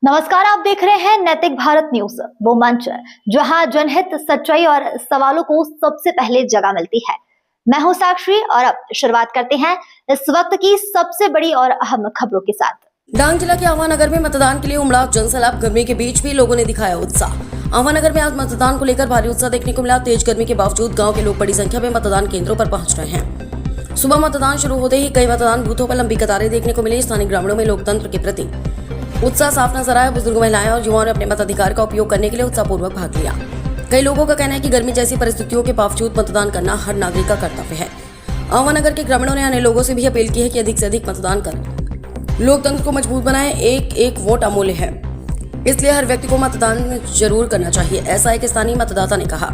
नमस्कार, आप देख रहे हैं नैतिक भारत न्यूज, वो मंच जहां जनहित, सच्चाई और सवालों को सबसे पहले जगह मिलती है। मैं हूं साक्षी और अब शुरुआत करते हैं इस वक्त की सबसे बड़ी और अहम खबरों के साथ। डांग जिला के आवानगर में मतदान के लिए उमड़ा जनसैलाब। गर्मी के बीच भी लोगों ने दिखाया उत्साह। आवानगर में आज मतदान को लेकर भारी उत्साह देखने को मिला। तेज गर्मी के बावजूद गांव के लोग बड़ी संख्या में मतदान केंद्रों पर पहुंच रहे हैं। सुबह मतदान शुरू होते ही कई मतदान बूथों पर लंबी कतारें देखने को मिली। स्थानीय ग्रामीणों में लोकतंत्र के प्रति उत्साह साफ नजर आया। बुजुर्ग, महिलाएं और युवाओं ने अपने मताधिकार का उपयोग करने के लिए उत्साहपूर्वक भाग लिया। कई लोगों का कहना है कि गर्मी जैसी परिस्थितियों के बावजूद मतदान करना हर नागरिक का कर्तव्य है। आवानगर के ग्रामीणों ने अन्य लोगों से भी अपील की है कि अधिक से अधिक मतदान कर लोकतंत्र को मजबूत बनाएं। एक वोट अमूल्य है, इसलिए हर व्यक्ति को मतदान जरूर करना चाहिए, ऐसा एक स्थानीय मतदाता ने कहा।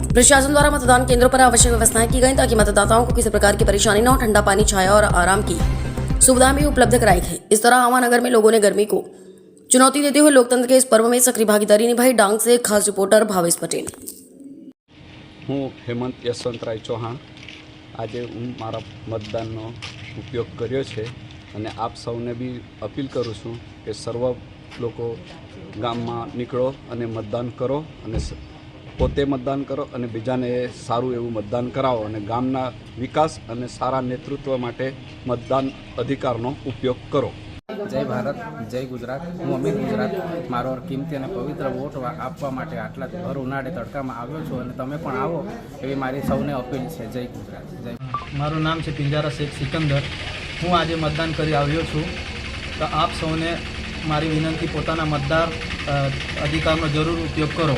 प्रशासन द्वारा मतदान केंद्रों पर आवश्यक व्यवस्थाएं की गई ताकि मतदाताओं को किसी प्रकार की परेशानी न हो। ठंडा पानी, छाया और आराम की सुविधाएं भी उपलब्ध कराई गई। इस तरह आवानगर में लोगों ने गर्मी को चुनौती देते हुए लोकतंत्र के इस पर्व में सक्रिय भागीदारी निभाई। डांग से खास रिपोर्टर भावेश पटेल। हूँ हेमंत यशवंतराय चौहान। आज हूँ मारा मतदानનો ઉપયોગ કર્યો છે અને આપ સૌને બી અપીલ કરું છું કે સર્વ લોકો ગામમાં નીકળો અને મતદાન કરો અને પોતે મતદાન કરો અને બીજાને સારું એવું મતદાન કરાવો અને ગામના વિકાસ અને સારા નેતૃત્વ માટે મતદાન અધિકારનો ઉપયોગ કરો। जय भारत, जय गुजरात। हूँ अमित गुजरात मारो किमती और पवित्र वोट आपवा माटे आटला भर उनाळे तड़कामां आव्यो छुं अने तमे पण आवो एवी मारी सौने अपील छे। जय गुजरात, जय। मारू नाम है पिंजारा शेख सिकंदर। हूँ आज मतदान करी आव्यो छूँ, तो आप सौने मारी विनंती पोताना मतदार अधिकारनो जरूर उपयोग करो।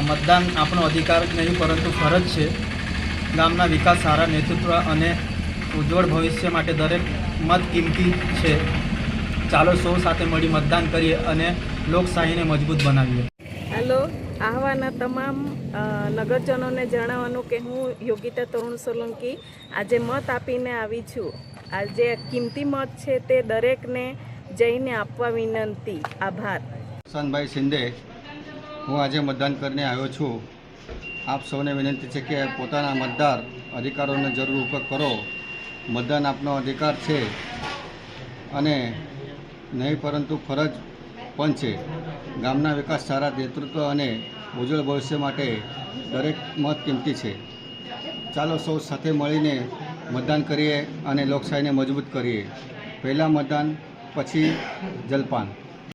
मतदान आपणो अधिकार नहीं परंतु फरज है। गामना विकास, सारा नेतृत्व अने उज्ज्वल भविष्य माटे दरेक मत कीमती है। चालो सौ साथे मळी मतदान करिए अने लोकशाहीने मजबूत बनावीए। हेलो, आहवाना तमाम नगरजनों ने जणाववानुं के हूँ योगिता तरुण सोलंकी आज मत आपीने आवी छूं। आज कीमती मत है ते दरेक ने जईने आपवा विनंती। आभार। शानभाई शिंदे। हूँ आज मतदान करने आव्यो छूं। आप सौने विनंती है कि पोताना मतदार अधिकारों जरूर उपयोग करो। मतदान आपनो अधिकार है अने नहीं परंतु फरज पण छे। गामना विकास, सारा नेतृत्व अने उज्जवल भविष्य माटे दरेक मत कीमती है। चालो सौ साथे मळीने मतदान करिए अने लोकशाहीने मजबूत करिए। पहला मतदान, पछी जलपान।